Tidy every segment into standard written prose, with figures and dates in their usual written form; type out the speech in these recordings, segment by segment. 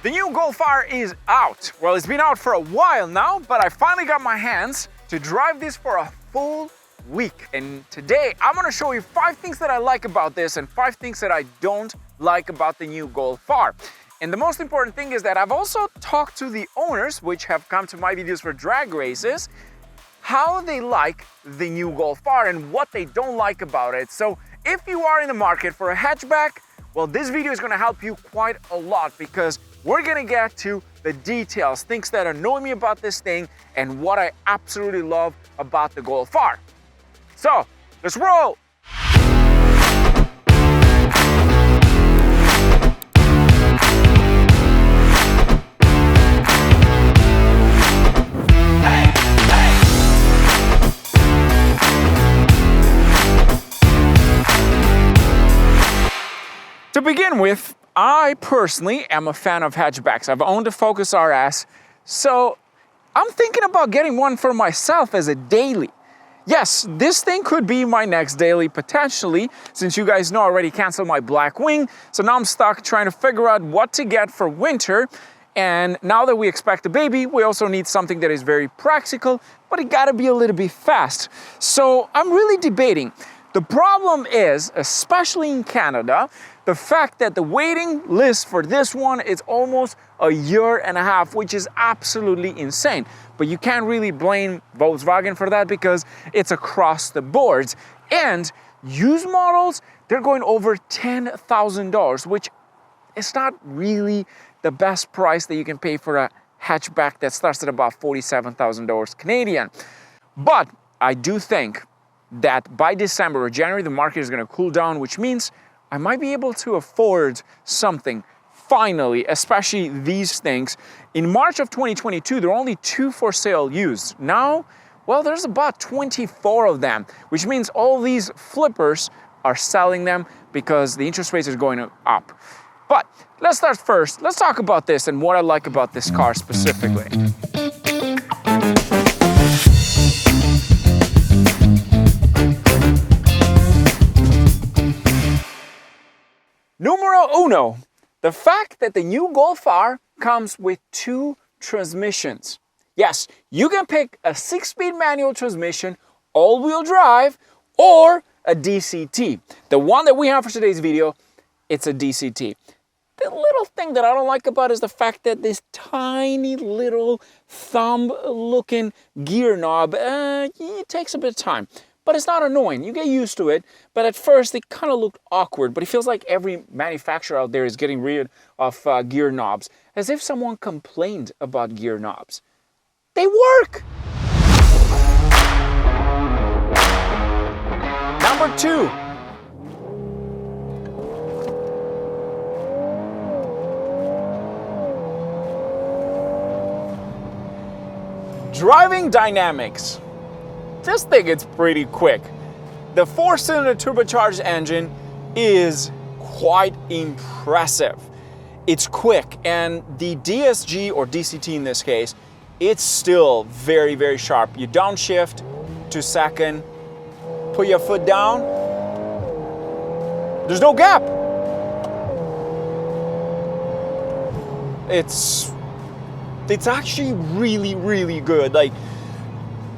The new Golf R is out. Well, it's been out for a while now, but I finally got my hands to drive this for a full week. And today I'm gonna show you 5 things that I like about this and 5 things that I don't like about the new Golf R. And the most important thing is that I've also talked to the owners, which have come to my videos for drag races, how they like the new Golf R and what they don't like about it. So if you are in the market for a hatchback, well, this video is gonna help you quite a lot because we're gonna get to the details, things that annoy me about this thing and what I absolutely love about the Golf R. So, let's roll! To begin with, I personally am a fan of hatchbacks. I've owned a Focus RS, so I'm thinking about getting one for myself as a daily. Yes, this thing could be my next daily potentially, since you guys know I already canceled my Blackwing, so now I'm stuck trying to figure out what to get for winter. And now that we expect a baby, we also need something that is very practical, but it gotta be a little bit fast. So I'm really debating. The problem is, especially in Canada, the fact that the waiting list for this one is almost a year and a half, which is absolutely insane. But you can't really blame Volkswagen for that because it's across the board. And used models, they're going over $10,000, which is not really the best price that you can pay for a hatchback that starts at about $47,000 Canadian. But I do think that by December or January, the market is going to cool down, which means I might be able to afford something finally, especially these things. In March of 2022, there are only 2 for sale used. Now, well, there's about 24 of them, which means all these flippers are selling them because the interest rates are going up. But let's start first. Let's talk about this and what I like about this car specifically. Numero uno, the fact that the new Golf R comes with 2 transmissions. Yes, you can pick a 6-speed manual transmission, all-wheel drive, or a DCT. The one that we have for today's video, it's a DCT. The little thing that I don't like about it is the fact that this tiny little thumb-looking gear knob, it takes a bit of time. But it's not annoying, you get used to it, but at first it kind of looked awkward, but it feels like every manufacturer out there is getting rid of gear knobs, as if someone complained about gear knobs. They work! Number 2. Driving dynamics. This thing is pretty quick. The 4-cylinder turbocharged engine is quite impressive. It's quick, and the DSG, or DCT in this case, it's still very, very sharp. You downshift to second, put your foot down, there's no gap. It's actually really, really good. Like,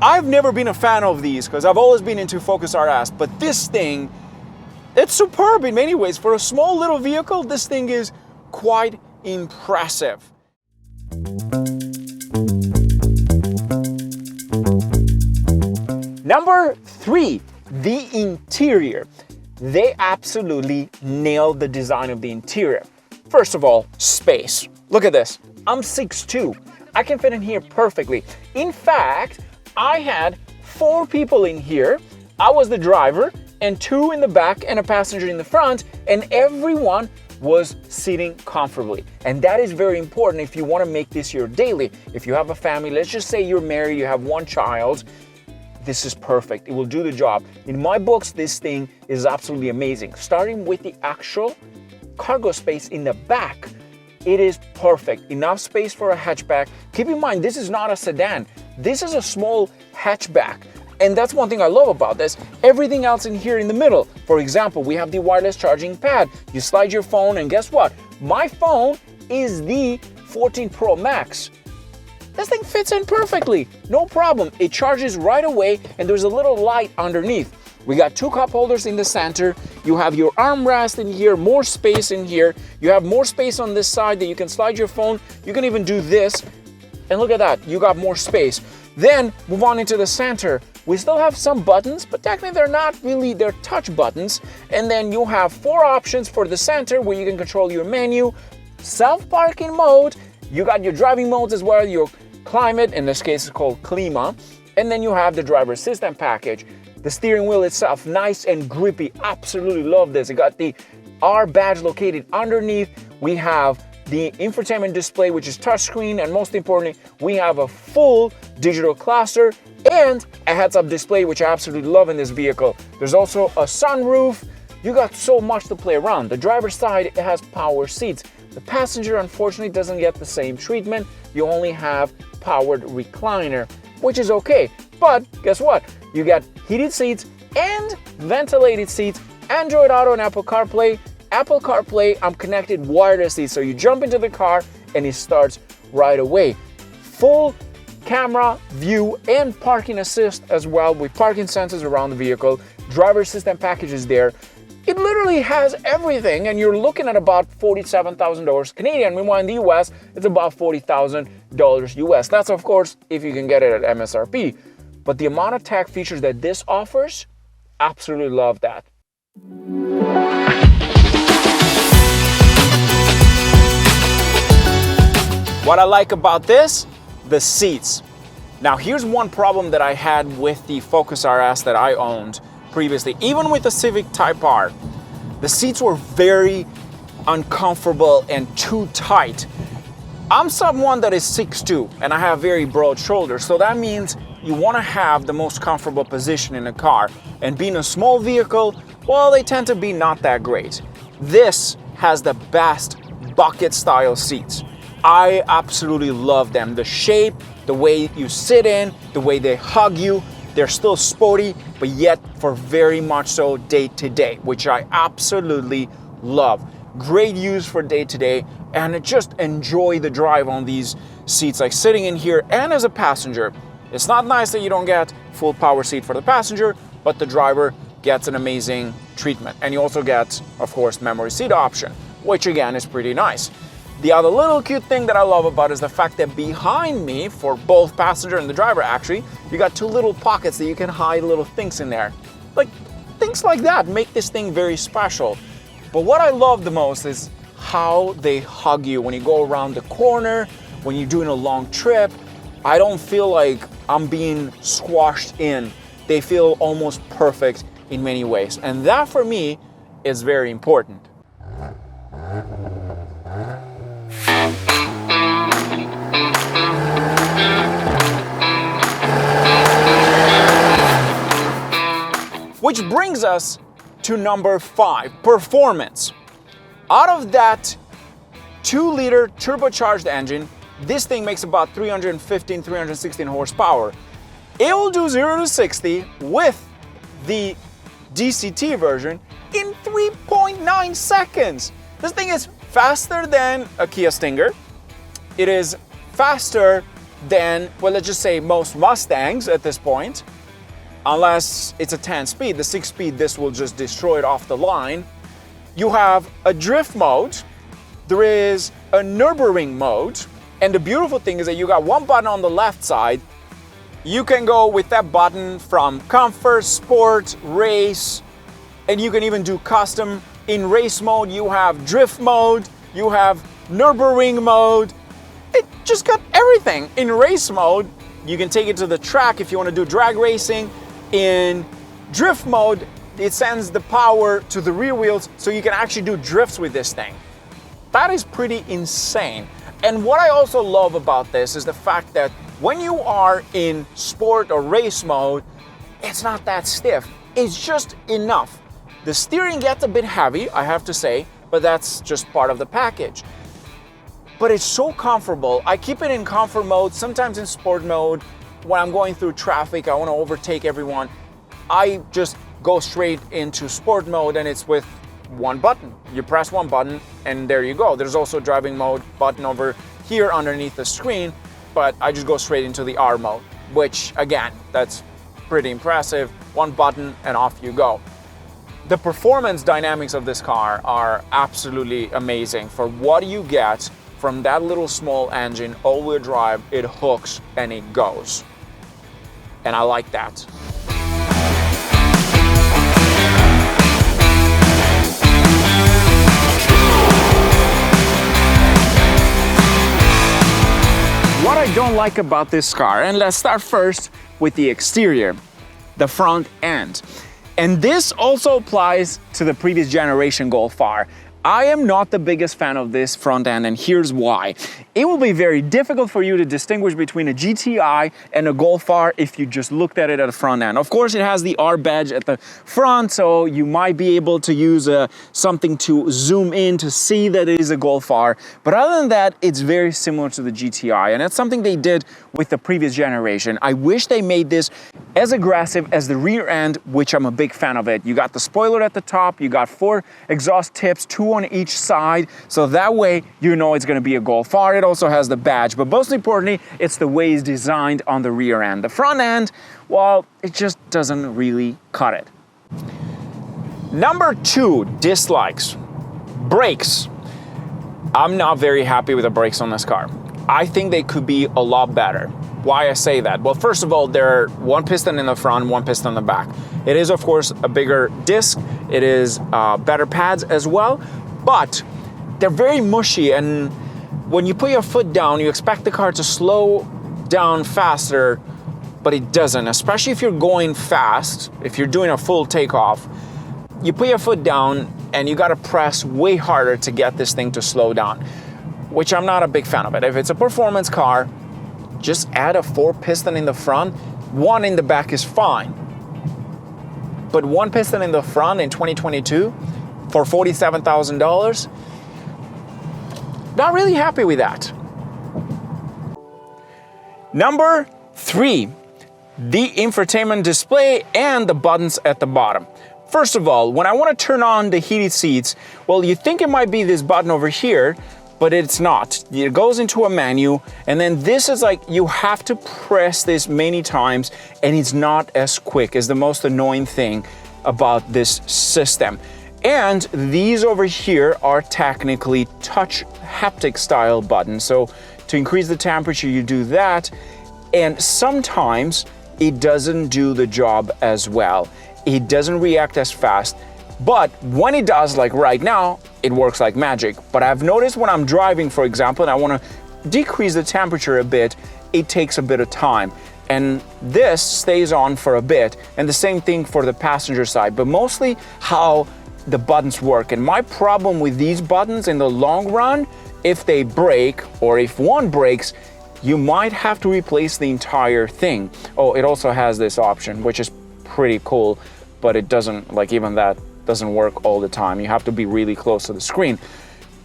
I've never been a fan of these because I've always been into Focus RS, but this thing, it's superb in many ways. For a small little vehicle, this thing is quite impressive. Number 3, the interior. They absolutely nailed the design of the interior. First of all, space. Look at this. I'm 6'2". I can fit in here perfectly. In fact, I had 4 people in here. I was the driver and 2 in the back and a passenger in the front, and everyone was sitting comfortably. And that is very important if you want to make this your daily. If you have a family, let's just say you're married, you have 1 child, this is perfect. It will do the job. In my books, this thing is absolutely amazing. Starting with the actual cargo space in the back, it is perfect. Enough space for a hatchback. Keep in mind, this is not a sedan. This is a small hatchback. And that's one thing I love about this. Everything else in here in the middle. For example, we have the wireless charging pad. You slide your phone and guess what? My phone is the 14 Pro Max. This thing fits in perfectly, no problem. It charges right away and there's a little light underneath. We got 2 cup holders in the center. You have your armrest in here, more space in here. You have more space on this side that you can slide your phone. You can even do this. And look at that, you got more space. Then move on into the center. We still have some buttons, but technically they're not really, they're touch buttons. And then you have 4 options for the center where you can control your menu, self-parking mode. You got your driving modes as well, your climate, in this case it's called Klima. And then you have the driver assistant package. The steering wheel itself, nice and grippy. Absolutely love this. It got the R badge located underneath. We have the infotainment display, which is touchscreen, and most importantly, we have a full digital cluster and a heads-up display, which I absolutely love in this vehicle. There's also a sunroof. You got so much to play around. The driver's side, it has power seats. The passenger, unfortunately, doesn't get the same treatment. You only have powered recliner, which is okay. But guess what? You got heated seats and ventilated seats, Android Auto and Apple CarPlay. Apple CarPlay, I'm connected wirelessly, so you jump into the car and it starts right away. Full camera view and parking assist as well with parking sensors around the vehicle. Driver assistant package is there. It literally has everything, and you're looking at about $47,000 Canadian. Meanwhile, in the US, it's about $40,000 US. That's, of course, if you can get it at MSRP. But the amount of tech features that this offers, absolutely love that. What I like about this, the seats. Now here's one problem that I had with the Focus RS that I owned previously. Even with the Civic Type R, the seats were very uncomfortable and too tight. I'm someone that is 6'2" and I have very broad shoulders, so that means you want to have the most comfortable position in a car. And being a small vehicle, well, they tend to be not that great. This has the best bucket style seats. I absolutely love them. The shape, the way you sit in, the way they hug you, they're still sporty, but yet for very much so day to day, which I absolutely love. Great use for day to day, and just enjoy the drive on these seats, like sitting in here and as a passenger. It's not nice that you don't get full power seat for the passenger, but the driver gets an amazing treatment. And you also get, of course, memory seat option, which again is pretty nice. The other little cute thing that I love about is the fact that behind me, for both passenger and the driver actually, you got 2 little pockets that you can hide little things in there. Like, things like that make this thing very special. But what I love the most is how they hug you when you go around the corner, when you're doing a long trip. I don't feel like I'm being squashed in. They feel almost perfect in many ways. And that for me is very important. Which brings us to number 5, performance. Out of that 2-liter turbocharged engine, this thing makes about 315, 316 horsepower. It will do 0 to 60 with the DCT version in 3.9 seconds. This thing is faster than a Kia Stinger. It is faster than, well, let's just say most Mustangs at this point. Unless it's a 10-speed, the 6-speed, this will just destroy it off the line. You have a drift mode, there is a Nürburgring mode, and the beautiful thing is that you got one button on the left side. You can go with that button from comfort, sport, race, and you can even do custom. In race mode, you have drift mode, you have Nürburgring mode. It just got everything. In race mode, you can take it to the track if you want to do drag racing. In drift mode, it sends the power to the rear wheels so you can actually do drifts with this thing. That is pretty insane. And what I also love about this is the fact that when you are in sport or race mode, it's not that stiff. It's just enough. The steering gets a bit heavy, I have to say, but that's just part of the package. But it's so comfortable. I keep it in comfort mode, sometimes in sport mode. When I'm going through traffic, I want to overtake everyone. I just go straight into sport mode, and it's with one button. You press one button and there you go. There's also a driving mode button over here underneath the screen, but I just go straight into the R mode, which again, that's pretty impressive. One button and off you go. The performance dynamics of this car are absolutely amazing. For what you get from that little small engine, all-wheel drive, it hooks and it goes. And I like that. What I don't like about this car, and let's start first with the exterior, the front end. And this also applies to the previous generation Golf R. I am not the biggest fan of this front end, and here's why. It will be very difficult for you to distinguish between a GTI and a Golf R if you just looked at it at the front end. Of course, it has the R badge at the front, so you might be able to use something to zoom in to see that it is a Golf R. But other than that, it's very similar to the GTI, and that's something they did with the previous generation. I wish they made this as aggressive as the rear end, which I'm a big fan of it. You got the spoiler at the top, you got 4 exhaust tips, 2 on each side, so that way you know it's going to be a Golf R. It also has the badge, but most importantly, it's the way it's designed on the rear end. The front end, well, it just doesn't really cut it. Number 2, dislikes. Brakes. I'm not very happy with the brakes on this car. I think they could be a lot better. Why I say that? Well, first of all, they're 1 piston in the front, 1 piston in the back. It is, of course, a bigger disc. It is better pads as well, but they're very mushy, and when you put your foot down, you expect the car to slow down faster, but it doesn't, especially if you're going fast, if you're doing a full takeoff. You put your foot down and you gotta press way harder to get this thing to slow down, which I'm not a big fan of it. If it's a performance car, just add a 4 piston in the front, 1 in the back is fine. But 1 piston in the front in 2022 for $47,000, not really happy with that. Number 3, the infotainment display and the buttons at the bottom. First of all, when I want to turn on the heated seats, well, you think it might be this button over here, but it's not. It goes into a menu, and then this is like, you have to press this many times, and it's not as quick. Is the most annoying thing about this system. And these over here are technically touch haptic style buttons. So to increase the temperature, you do that, and sometimes it doesn't do the job as well. It doesn't react as fast. But when it does, like right now, it works like magic. But I've noticed when I'm driving, for example, and I want to decrease the temperature a bit, it takes a bit of time. And this stays on for a bit, and the same thing for the passenger side, but mostly how the buttons work. And my problem with these buttons in the long run, if they break or if one breaks, you might have to replace the entire thing. Oh, it also has this option, which is pretty cool, but it doesn't, like, even that doesn't work all the time. You have to be really close to the screen.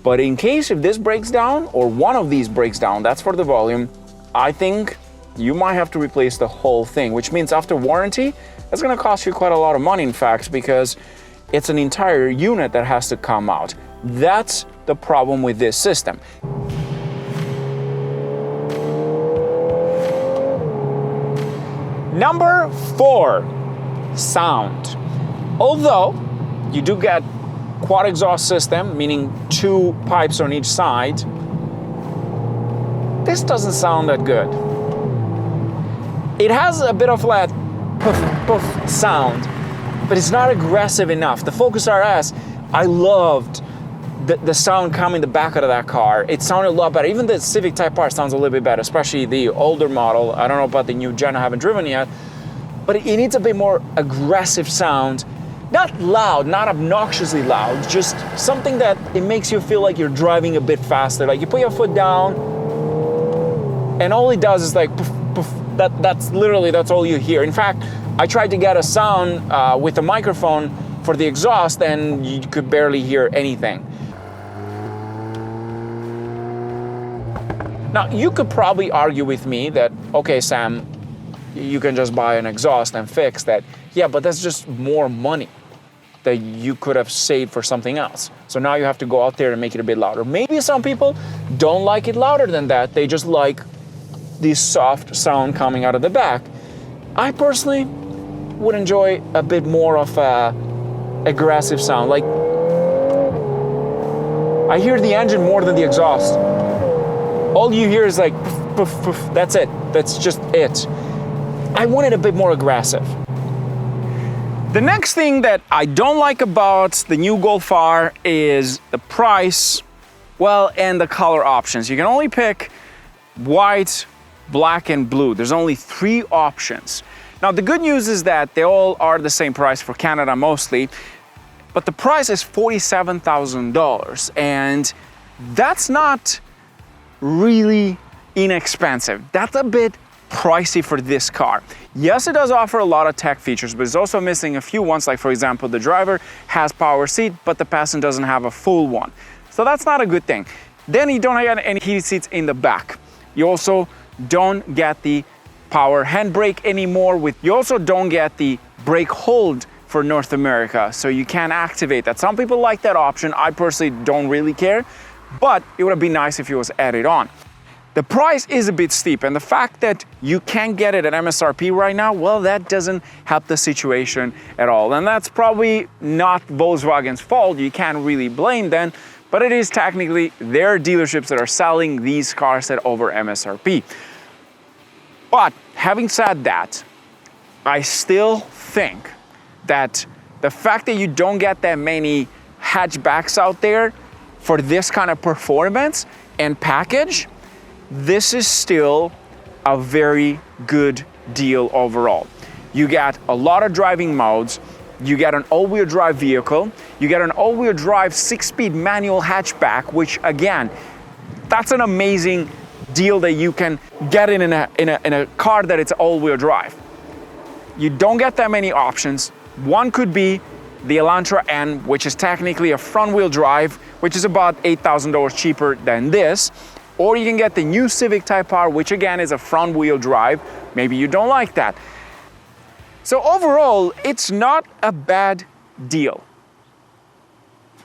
But in case if this breaks down or one of these breaks down, that's for the volume, I think you might have to replace the whole thing, which means after warranty, it's gonna cost you quite a lot of money, in fact, because it's an entire unit that has to come out. That's the problem with this system. Number 4, sound. Although you do get quad exhaust system, meaning 2 pipes on each side, this doesn't sound that good. It has a bit of that puff, puff sound, but it's not aggressive enough. The Focus RS, I loved the sound coming the back out of that car. It sounded a lot better. Even the Civic Type R sounds a little bit better, especially the older model. I don't know about the new gen, I haven't driven yet, but it needs a bit more aggressive sound. Not loud, not obnoxiously loud, just something that it makes you feel like you're driving a bit faster. Like you put your foot down, and all it does is like poof, poof. That's literally, that's all you hear. In fact, I tried to get a sound with a microphone for the exhaust, and you could barely hear anything. Now, you could probably argue with me that, okay, Sam, you can just buy an exhaust and fix that. Yeah, but that's just more money. that you could have saved for something else. So now you have to go out there and make it a bit louder. Maybe some people don't like it louder than that. They just like this soft sound coming out of the back. I personally would enjoy a bit more of a aggressive sound. Like, I hear the engine more than the exhaust. All you hear is like poof, poof, poof. That's it. That's just it. I want it a bit more aggressive. The next thing that I don't like about the new Golf R is the price, well, and the color options. You can only pick white, black, and blue. There's only 3 options. Now, the good news is that they all are the same price for Canada mostly, but the price is $47,000, and that's not really inexpensive. That's a bit pricey for this car. Yes, it does offer a lot of tech features, but it's also missing a few ones, like for example, the driver has power seat, but the passenger doesn't have a full one. So that's not a good thing. Then you don't have any heated seats in the back. You also don't get the power handbrake anymore. You also don't get the brake hold for North America, so you can't activate that. Some people like that option. I personally don't really care, but it would have been nice if it was added on. The price is a bit steep, and the fact that you can't get it at MSRP right now, well, that doesn't help the situation at all. And that's probably not Volkswagen's fault. You can't really blame them, but it is technically their dealerships that are selling these cars at over MSRP. But having said that, I still think that the fact that you don't get that many hatchbacks out there for this kind of performance and package, this is still a very good deal overall. You get a lot of driving modes, you get an all-wheel drive vehicle, you get an all-wheel drive 6-speed manual hatchback, which again, that's an amazing deal that you can get in a car that it's all-wheel drive. You don't get that many options. One could be the Elantra N, which is technically a front-wheel drive, which is about $8,000 cheaper than this. Or you can get the new Civic Type R, which again is a front-wheel drive. Maybe you don't like that. So overall, it's not a bad deal.